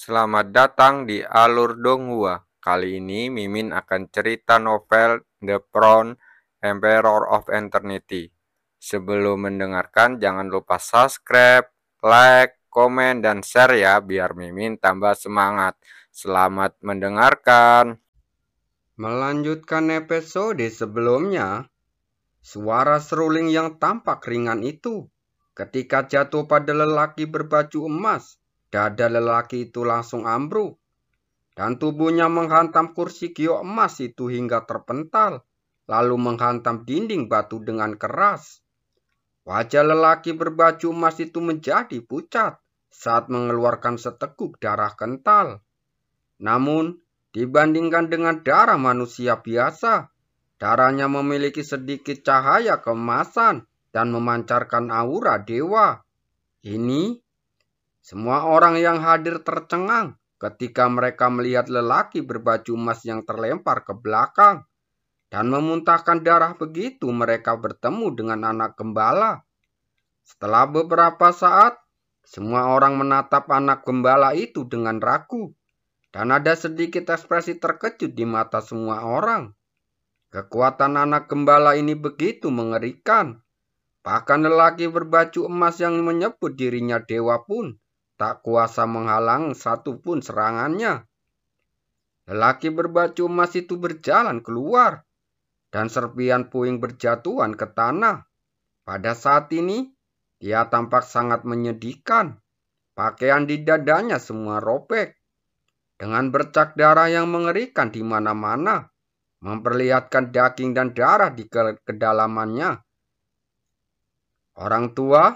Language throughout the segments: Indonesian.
Selamat datang di Alur Donghua. Kali ini Mimin akan cerita novel The Crown Emperor of Eternity. Sebelum mendengarkan jangan lupa subscribe, like, komen, dan share ya biar Mimin tambah semangat. Selamat mendengarkan. Melanjutkan episode sebelumnya, suara seruling yang tampak ringan itu ketika jatuh pada lelaki berbaju emas, dada lelaki itu langsung ambruk dan tubuhnya menghantam kursi giok emas itu hingga terpental, lalu menghantam dinding batu dengan keras. Wajah lelaki berbaju emas itu menjadi pucat saat mengeluarkan seteguk darah kental. Namun, dibandingkan dengan darah manusia biasa, darahnya memiliki sedikit cahaya keemasan dan memancarkan aura dewa. Ini, semua orang yang hadir tercengang ketika mereka melihat lelaki berbaju emas yang terlempar ke belakang dan memuntahkan darah begitu mereka bertemu dengan anak gembala. Setelah beberapa saat, semua orang menatap anak gembala itu dengan ragu. Dan ada sedikit ekspresi terkejut di mata semua orang. Kekuatan anak gembala ini begitu mengerikan. Bahkan lelaki berbaju emas yang menyebut dirinya dewa pun tak kuasa menghalang satupun serangannya. Lelaki berbaju emas itu berjalan keluar, dan serpian puing berjatuhan ke tanah. Pada saat ini, dia tampak sangat menyedihkan. Pakaian di dadanya semua robek, dengan bercak darah yang mengerikan di mana-mana, memperlihatkan daging dan darah di kedalamannya. Orang tua,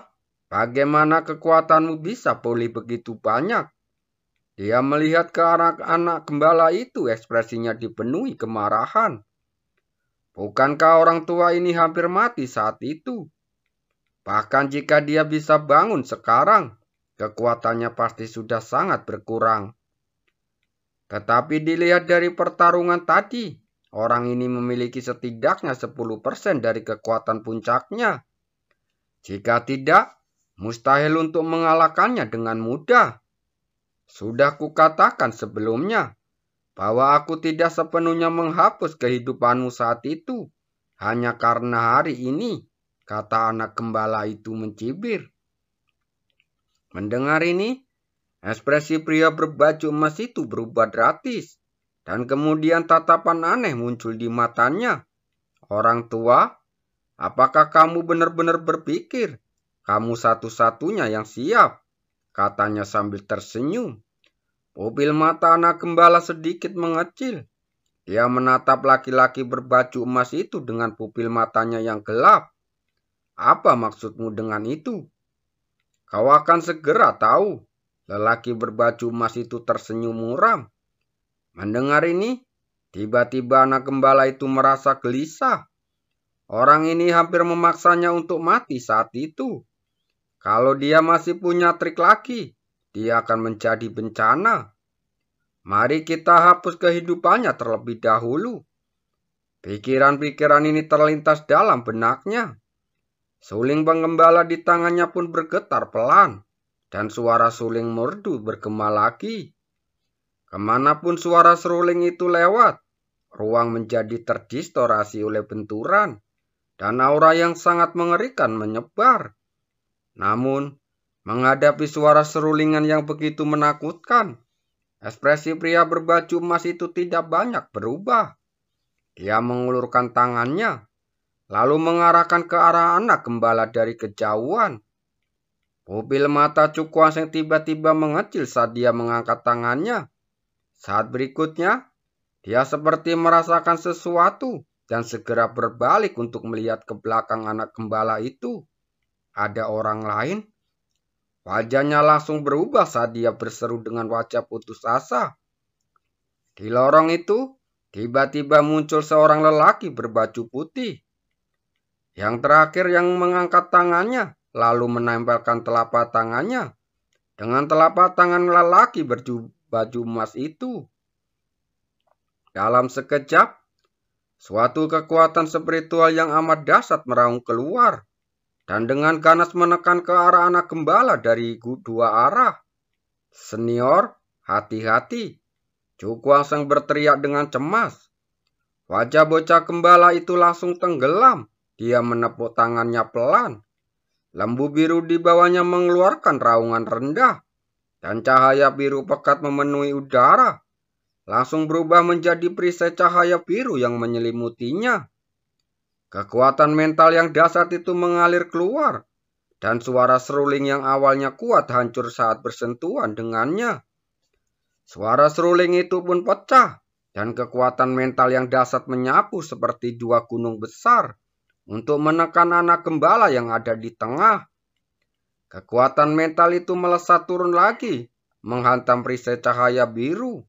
bagaimana kekuatanmu bisa pulih begitu banyak? Dia melihat ke arah anak gembala itu, ekspresinya dipenuhi kemarahan. Bukankah orang tua ini hampir mati saat itu? Bahkan jika dia bisa bangun sekarang, kekuatannya pasti sudah sangat berkurang. Tetapi dilihat dari pertarungan tadi, orang ini memiliki setidaknya 10% dari kekuatan puncaknya. Jika tidak, mustahil untuk mengalahkannya dengan mudah. Sudah kukatakan sebelumnya, bahwa aku tidak sepenuhnya menghapus kehidupanmu saat itu, hanya karena hari ini, kata anak gembala itu mencibir. Mendengar ini, ekspresi pria berbaju emas itu berubah drastis, dan kemudian tatapan aneh muncul di matanya. Orang tua, apakah kamu benar-benar berpikir kamu satu-satunya yang siap? Katanya sambil tersenyum. Pupil mata anak gembala sedikit mengecil. Dia menatap laki-laki berbaju emas itu dengan pupil matanya yang gelap. Apa maksudmu dengan itu? Kau akan segera tahu. Lelaki berbaju emas itu tersenyum muram. Mendengar ini, tiba-tiba anak gembala itu merasa gelisah. Orang ini hampir memaksanya untuk mati saat itu. Kalau dia masih punya trik lagi, dia akan menjadi bencana. Mari kita hapus kehidupannya terlebih dahulu. Pikiran-pikiran ini terlintas dalam benaknya. Suling penggembala di tangannya pun bergetar pelan, dan suara suling merdu bergema lagi. Kemanapun suara seruling itu lewat, ruang menjadi terdistorasi oleh benturan, dan aura yang sangat mengerikan menyebar. Namun, menghadapi suara serulingan yang begitu menakutkan, ekspresi pria berbaju emas itu tidak banyak berubah. Dia mengulurkan tangannya, lalu mengarahkan ke arah anak gembala dari kejauhan. Pupil mata Cukwas yang tiba-tiba mengecil saat dia mengangkat tangannya. Saat berikutnya, dia seperti merasakan sesuatu dan segera berbalik untuk melihat ke belakang anak gembala itu. Ada orang lain? Wajahnya langsung berubah saat dia berseru dengan wajah putus asa. Di lorong itu, tiba-tiba muncul seorang lelaki berbaju putih. Yang terakhir yang mengangkat tangannya, lalu menempelkan telapak tangannya dengan telapak tangan lelaki baju emas itu. Dalam sekejap, suatu kekuatan spiritual yang amat dahsyat meraung keluar, dan dengan ganas menekan ke arah anak gembala dari dua arah. Senior, Hati-hati, Cu Kuangseng berteriak dengan cemas. Wajah bocah gembala itu langsung tenggelam. Dia menepuk tangannya pelan. Lembu biru di bawahnya mengeluarkan raungan rendah. Dan cahaya biru pekat memenuhi udara. Langsung berubah menjadi perisai cahaya biru yang menyelimutinya. Kekuatan mental yang dahsyat itu mengalir keluar. Dan suara seruling yang awalnya kuat hancur saat bersentuhan dengannya. Suara seruling itu pun pecah. Dan kekuatan mental yang dahsyat menyapu seperti dua gunung besar untuk menekan anak gembala yang ada di tengah. Kekuatan mental itu melesat turun lagi, menghantam perisai cahaya biru.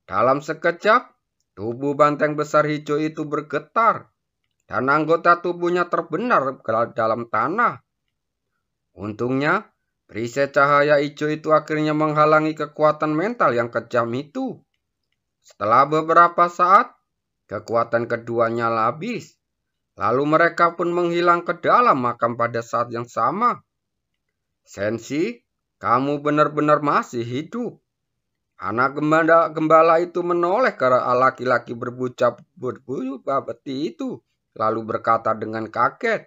Dalam sekejap, tubuh banteng besar hijau itu bergetar, dan anggota tubuhnya terbenar ke dalam tanah. Untungnya, perisai cahaya hijau itu akhirnya menghalangi kekuatan mental yang kejam itu. Setelah beberapa saat, kekuatan keduanya habis. Lalu mereka pun menghilang ke dalam makam pada saat yang sama. Sensi, kamu benar-benar masih hidup. Anak gembala itu menoleh ke laki-laki berbuca peti itu, lalu berkata dengan kaget,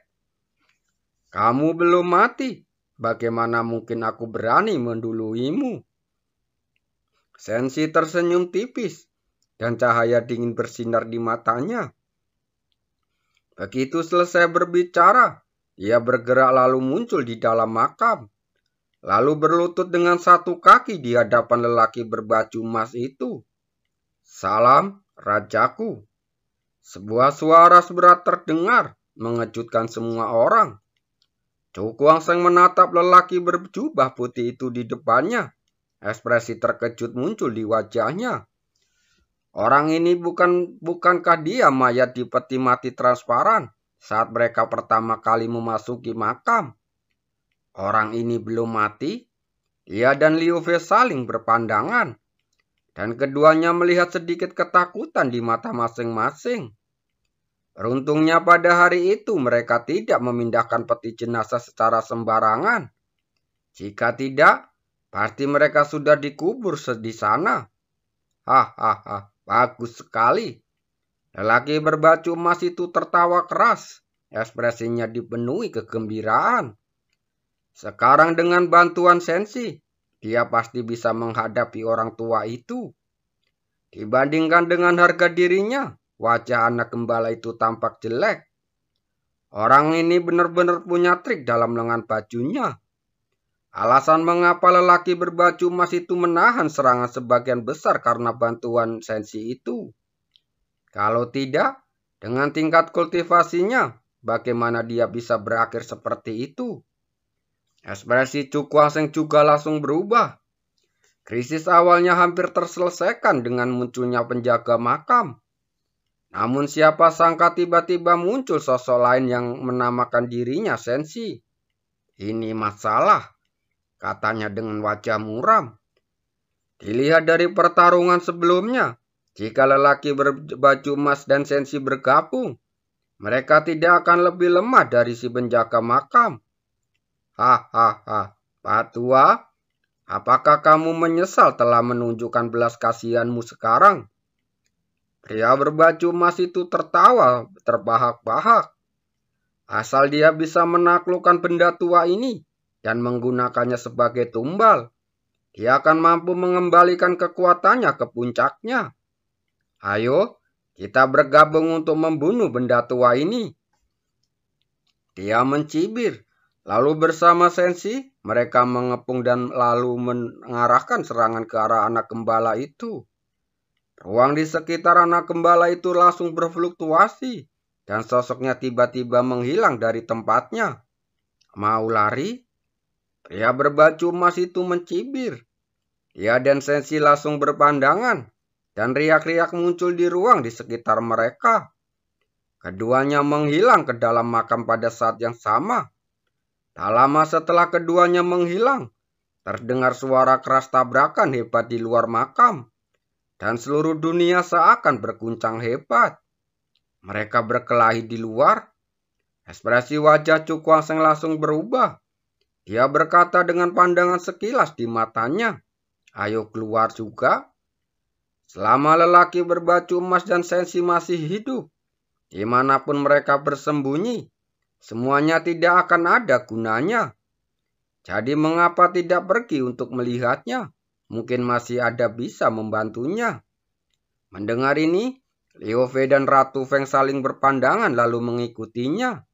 "Kamu belum mati. Bagaimana mungkin aku berani menduluimu?" Sensi tersenyum tipis, dan cahaya dingin bersinar di matanya. Begitu selesai berbicara, dia bergerak lalu muncul di dalam makam. Lalu berlutut dengan satu kaki di hadapan lelaki berbaju emas itu. "Salam, rajaku." Sebuah suara seberat terdengar, mengejutkan semua orang. Cu Kuangseng menatap lelaki berjubah putih itu di depannya. Ekspresi terkejut muncul di wajahnya. Orang ini bukankah dia mayat di peti mati transparan saat mereka pertama kali memasuki makam? Orang ini belum mati. Dia dan Liu Fei saling berpandangan. Dan keduanya melihat sedikit ketakutan di mata masing-masing. Beruntungnya pada hari itu mereka tidak memindahkan peti jenazah secara sembarangan. Jika tidak, pasti mereka sudah dikubur di sana. Hahaha, bagus sekali. Lelaki berbaju emas itu tertawa keras. Ekspresinya dipenuhi kegembiraan. Sekarang dengan bantuan Sensi, dia pasti bisa menghadapi orang tua itu. Dibandingkan dengan harga dirinya, wajah anak gembala itu tampak jelek. Orang ini benar-benar punya trik dalam lengan bajunya. Alasan mengapa lelaki berbaju emas itu menahan serangan sebagian besar karena bantuan Sensi itu. Kalau tidak, dengan tingkat kultivasinya, bagaimana dia bisa berakhir seperti itu? Ekspresi Cu Kuangseng juga langsung berubah. Krisis awalnya hampir terselesaikan dengan munculnya penjaga makam. Namun siapa sangka tiba-tiba muncul sosok lain yang menamakan dirinya Sensi. "Ini masalah," katanya dengan wajah muram. Dilihat dari pertarungan sebelumnya, jika lelaki berbaju emas dan Sensi bergabung, mereka tidak akan lebih lemah dari si penjaga makam. Hahaha, Pak Tua, apakah kamu menyesal telah menunjukkan belas kasihanmu sekarang? Pria berbaju emas itu tertawa terbahak-bahak. Asal dia bisa menaklukkan benda tua ini dan menggunakannya sebagai tumbal, dia akan mampu mengembalikan kekuatannya ke puncaknya. Ayo, kita bergabung untuk membunuh benda tua ini. Dia mencibir. Lalu bersama Sensi, mereka mengepung dan lalu mengarahkan serangan ke arah anak gembala itu. Ruang di sekitar anak gembala itu langsung berfluktuasi, dan sosoknya tiba-tiba menghilang dari tempatnya. Mau lari? Pria berbaju emas itu mencibir. Dia dan Sensi langsung berpandangan, dan riak-riak muncul di ruang di sekitar mereka. Keduanya menghilang ke dalam makam pada saat yang sama. Tak lama setelah keduanya menghilang, terdengar suara keras tabrakan hebat di luar makam, dan seluruh dunia seakan berguncang hebat. Mereka berkelahi di luar. Ekspresi wajah Cu Kuangseng langsung berubah. Dia berkata dengan pandangan sekilas di matanya, Ayo keluar juga. Selama lelaki berbaju emas dan Sensi masih hidup, dimanapun mereka bersembunyi, semuanya tidak akan ada gunanya. Jadi mengapa tidak pergi untuk melihatnya? Mungkin masih ada bisa membantunya. Mendengar ini, Liu Fei dan Ratu Feng saling berpandangan lalu mengikutinya.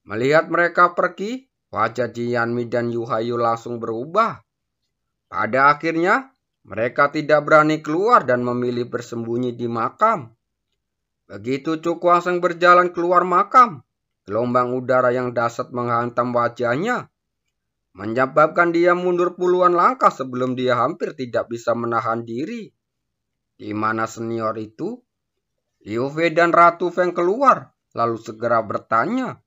Melihat mereka pergi, wajah Jianmi dan Yu Hayu langsung berubah. Pada akhirnya, mereka tidak berani keluar dan memilih bersembunyi di makam. Begitu Cu Kuangseng berjalan keluar makam, gelombang udara yang dahsyat menghantam wajahnya, menyebabkan dia mundur puluhan langkah sebelum dia hampir tidak bisa menahan diri. Di mana senior itu? Liu Fei dan Ratu Feng keluar, lalu segera bertanya.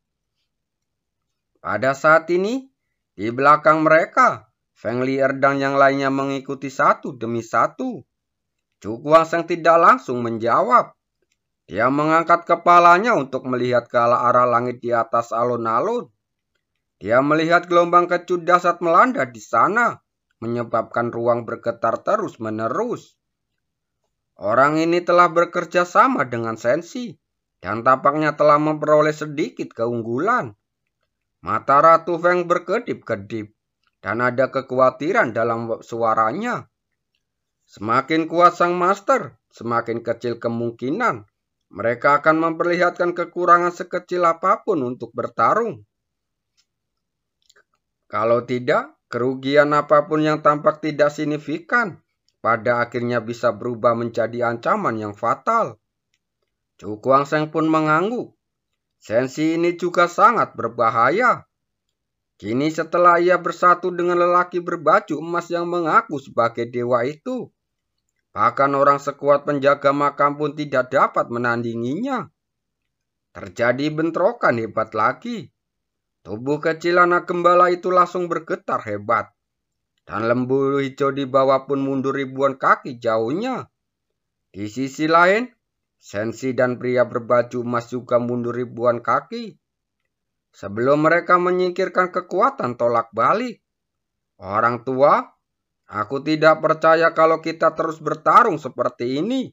Pada saat ini, di belakang mereka, Feng Lier dan yang lainnya mengikuti satu demi satu. Cu Kuangseng tidak langsung menjawab. Dia mengangkat kepalanya untuk melihat ke arah langit di atas alun-alun. Dia melihat gelombang kecut dahsyat melanda di sana, menyebabkan ruang bergetar terus-menerus. Orang ini telah bekerja sama dengan Sensi, dan tampaknya telah memperoleh sedikit keunggulan. Mata Ratu Feng berkedip-kedip, dan ada kekhawatiran dalam suaranya. Semakin kuat sang master, semakin kecil kemungkinan mereka akan memperlihatkan kekurangan sekecil apapun untuk bertarung. Kalau tidak, kerugian apapun yang tampak tidak signifikan, pada akhirnya bisa berubah menjadi ancaman yang fatal. Cu Kuangseng pun mengangguk. Sensi ini juga sangat berbahaya. Kini setelah ia bersatu dengan lelaki berbaju emas yang mengaku sebagai dewa itu, bahkan orang sekuat penjaga makam pun tidak dapat menandinginya. Terjadi bentrokan hebat lagi. Tubuh kecil anak gembala itu langsung bergetar hebat. Dan lembu hijau di bawah pun mundur ribuan kaki jauhnya. Di sisi lain, Sensi dan pria berbaju emas juga mundur ribuan kaki. Sebelum mereka menyingkirkan kekuatan tolak balik. Orang tua, aku tidak percaya kalau kita terus bertarung seperti ini.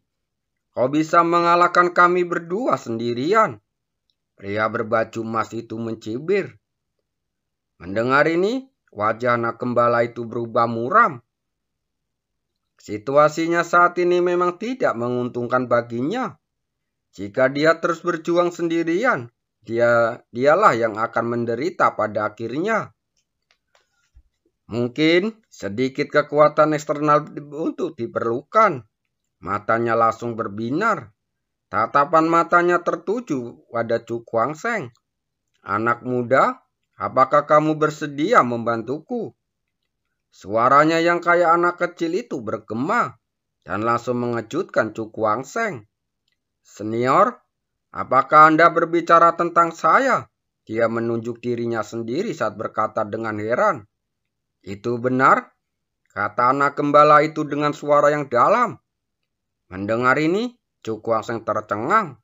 Kau bisa mengalahkan kami berdua sendirian. Pria berbaju emas itu mencibir. Mendengar ini, wajah anak gembala itu berubah muram. Situasinya saat ini memang tidak menguntungkan baginya. Jika dia terus berjuang sendirian, dialah yang akan menderita pada akhirnya. Mungkin sedikit kekuatan eksternal untuk diperlukan. Matanya langsung berbinar. Tatapan matanya tertuju pada Cu Kuangseng. Anak muda, apakah kamu bersedia membantuku? Suaranya yang kayak anak kecil itu bergema dan langsung mengejutkan Cu Kuangseng. Senior, apakah Anda berbicara tentang saya? Dia menunjuk dirinya sendiri saat berkata dengan heran. Itu benar, kata anak gembala itu dengan suara yang dalam. Mendengar ini, Cu Kuangseng tercengang.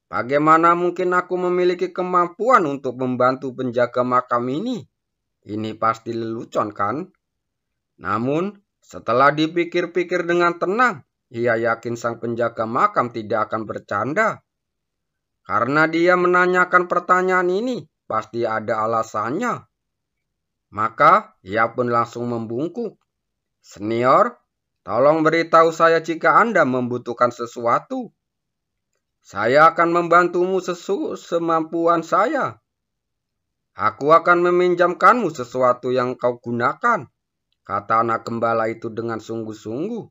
Bagaimana mungkin aku memiliki kemampuan untuk membantu penjaga makam ini? Ini pasti lelucon kan? Namun, setelah dipikir-pikir dengan tenang, ia yakin sang penjaga makam tidak akan bercanda. Karena dia menanyakan pertanyaan ini, pasti ada alasannya. Maka, ia pun langsung membungkuk. Senior, tolong beritahu saya jika Anda membutuhkan sesuatu. Saya akan membantumu semampuan saya. Aku akan meminjamkanmu sesuatu yang kau gunakan, kata anak gembala itu dengan sungguh-sungguh.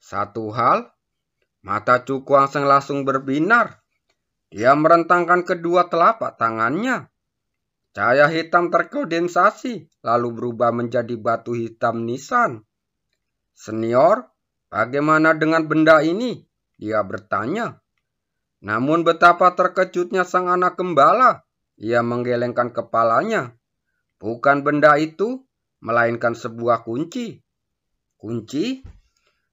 Satu hal, mata Cu Kuangseng langsung berbinar. Dia merentangkan kedua telapak tangannya. Cahaya hitam terkondensasi, lalu berubah menjadi batu hitam nisan. Senior, bagaimana dengan benda ini? Dia bertanya. Namun betapa terkejutnya sang anak gembala. Ia menggelengkan kepalanya. Bukan benda itu, melainkan sebuah kunci. Kunci?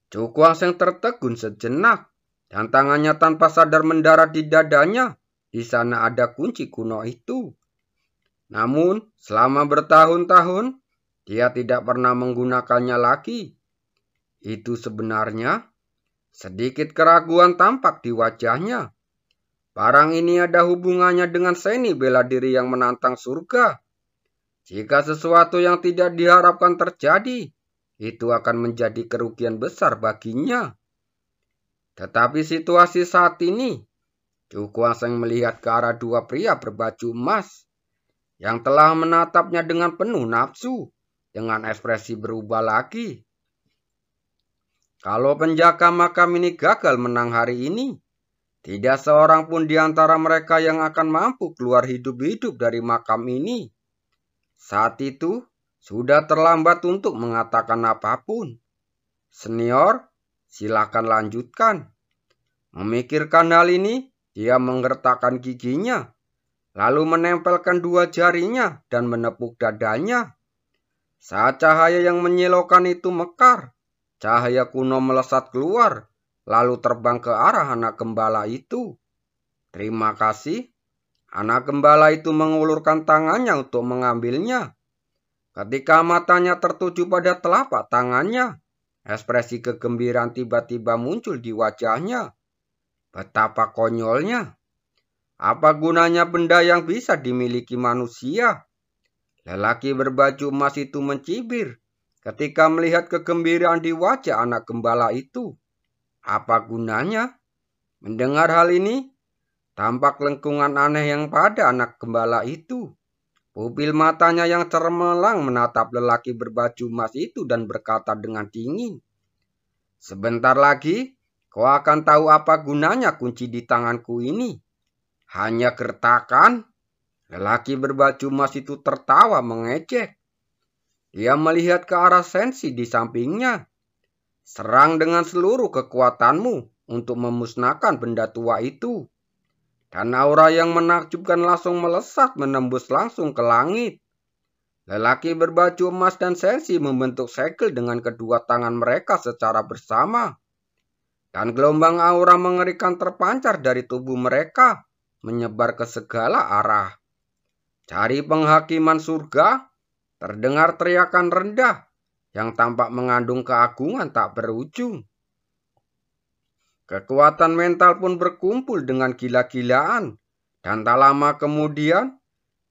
Cu Kuangseng tertegun sejenak, dan tangannya tanpa sadar mendarat di dadanya. Di sana ada kunci kuno itu. Namun, selama bertahun-tahun, dia tidak pernah menggunakannya lagi. Itu sebenarnya sedikit keraguan tampak di wajahnya. Barang ini ada hubungannya dengan seni bela diri yang menantang surga. Jika sesuatu yang tidak diharapkan terjadi, itu akan menjadi kerugian besar baginya. Tetapi situasi saat ini, Chu Kuang-seng melihat ke arah dua pria berbaju emas yang telah menatapnya dengan penuh nafsu, dengan ekspresi berubah lagi. Kalau penjaga makam ini gagal menang hari ini, tidak seorang pun di antara mereka yang akan mampu keluar hidup-hidup dari makam ini. Saat itu, sudah terlambat untuk mengatakan apapun. Senior, silakan lanjutkan. Memikirkan hal ini, dia menggertakkan giginya, lalu menempelkan dua jarinya dan menepuk dadanya. Saat cahaya yang menyilaukan itu mekar, cahaya kuno melesat keluar, lalu terbang ke arah anak gembala itu. Terima kasih. Anak gembala itu mengulurkan tangannya untuk mengambilnya. Ketika matanya tertuju pada telapak tangannya, ekspresi kegembiraan tiba-tiba muncul di wajahnya. Betapa konyolnya. Apa gunanya benda yang bisa dimiliki manusia? Lelaki berbaju emas itu mencibir ketika melihat kegembiraan di wajah anak gembala itu. Apa gunanya? Mendengar hal ini, tampak lengkungan aneh yang pada anak gembala itu. Pupil matanya yang cemerlang menatap lelaki berbaju emas itu dan berkata dengan dingin, "Sebentar lagi, kau akan tahu apa gunanya kunci di tanganku ini. Hanya gertakan." Lelaki berbaju emas itu tertawa mengejek. Dia melihat ke arah Sensi di sampingnya. "Serang dengan seluruh kekuatanmu untuk memusnahkan benda tua itu." Dan aura yang menakjubkan langsung melesat menembus langsung ke langit. Lelaki berbaju emas dan Sensi membentuk segel dengan kedua tangan mereka secara bersama. Dan gelombang aura mengerikan terpancar dari tubuh mereka, menyebar ke segala arah. Dari penghakiman surga, terdengar teriakan rendah yang tampak mengandung keagungan tak berujung. Kekuatan mental pun berkumpul dengan gila-gilaan, dan tak lama kemudian,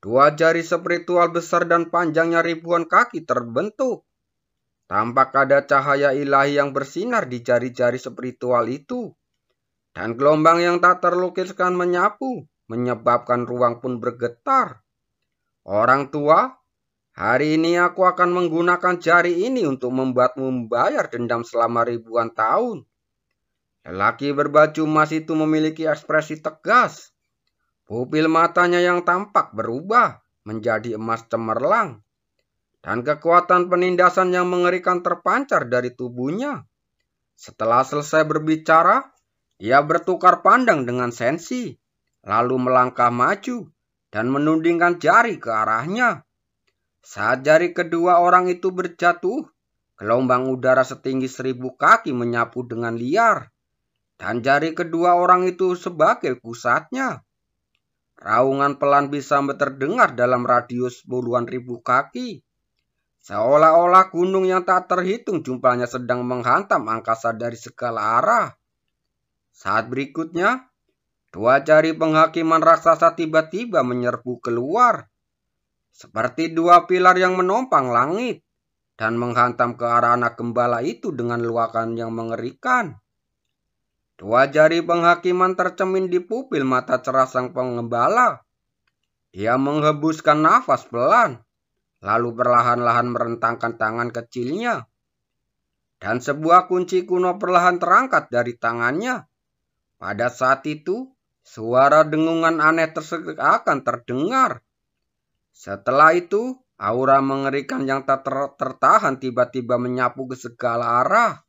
dua jari spiritual besar dan panjangnya ribuan kaki terbentuk. Tampak ada cahaya ilahi yang bersinar di jari-jari spiritual itu, dan gelombang yang tak terlukiskan menyapu, menyebabkan ruang pun bergetar. Orang tua, hari ini aku akan menggunakan jari ini untuk membuatmu membayar dendam selama ribuan tahun. Lelaki berbaju emas itu memiliki ekspresi tegas. Pupil matanya yang tampak berubah menjadi emas cemerlang. Dan kekuatan penindasan yang mengerikan terpancar dari tubuhnya. Setelah selesai berbicara, dia bertukar pandang dengan Sensi, lalu melangkah maju dan menundingkan jari ke arahnya. Saat jari kedua orang itu berjatuh, gelombang udara setinggi 1000 kaki menyapu dengan liar. Dan jari kedua orang itu sebagai pusatnya. Raungan pelan bisa terdengar dalam radius puluhan ribu kaki. Seolah-olah gunung yang tak terhitung jumlahnya sedang menghantam angkasa dari segala arah. Saat berikutnya, dua jari penghakiman raksasa tiba-tiba menyerbu keluar. Seperti dua pilar yang menopang langit. Dan menghantam ke arah anak gembala itu dengan luakan yang mengerikan. Dua jari penghakiman tercemin di pupil mata cerah sang pengembala. Dia menghembuskan nafas pelan, lalu perlahan-lahan merentangkan tangan kecilnya. Dan sebuah kunci kuno perlahan terangkat dari tangannya. Pada saat itu, suara dengungan aneh tersebut akan terdengar. Setelah itu, aura mengerikan yang tak tertahan tiba-tiba menyapu ke segala arah.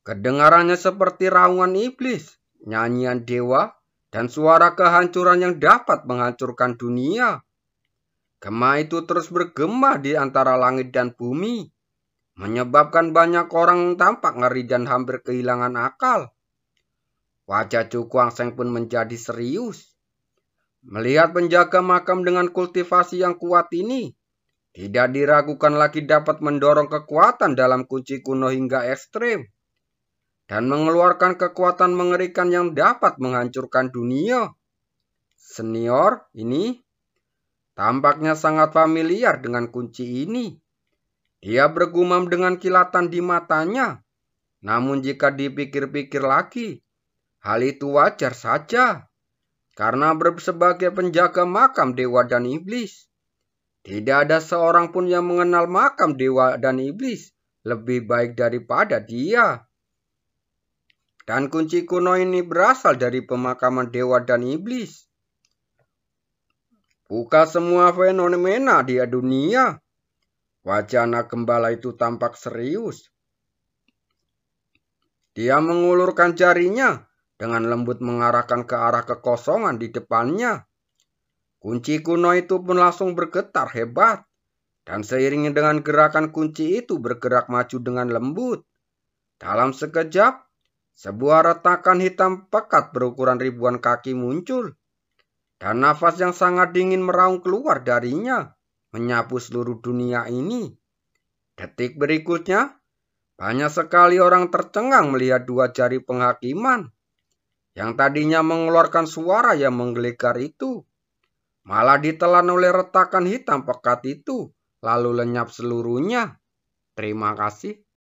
Kedengarannya seperti raungan iblis, nyanyian dewa, dan suara kehancuran yang dapat menghancurkan dunia. Gema itu terus bergema di antara langit dan bumi, menyebabkan banyak orang tampak ngeri dan hampir kehilangan akal. Wajah Chu Kuang-seng pun menjadi serius. Melihat penjaga makam dengan kultivasi yang kuat ini, Tidak diragukan lagi dapat mendorong kekuatan dalam kunci kuno hingga ekstrem dan mengeluarkan kekuatan mengerikan yang dapat menghancurkan dunia. Senior ini tampaknya sangat familiar dengan kunci ini. Dia bergumam dengan kilatan di matanya. Namun jika dipikir-pikir lagi, hal itu wajar saja. Karena sebagai penjaga makam dewa dan iblis, tidak ada seorang pun yang mengenal makam dewa dan iblis lebih baik daripada dia. Dan kunci kuno ini berasal dari pemakaman dewa dan iblis. Buka semua fenomena di dunia. Wajah anak gembala itu tampak serius. Dia mengulurkan jarinya dengan lembut mengarahkan ke arah kekosongan di depannya. Kunci kuno itu pun langsung bergetar hebat. Dan seiring dengan gerakan kunci itu bergerak maju dengan lembut. Dalam sekejap, sebuah retakan hitam pekat berukuran ribuan kaki muncul. Dan nafas yang sangat dingin meraung keluar darinya, menyapu seluruh dunia ini. Detik berikutnya, banyak sekali orang tercengang melihat dua jari penghakiman yang tadinya mengeluarkan suara yang menggelegar itu, malah ditelan oleh retakan hitam pekat itu, lalu lenyap seluruhnya. Terima kasih.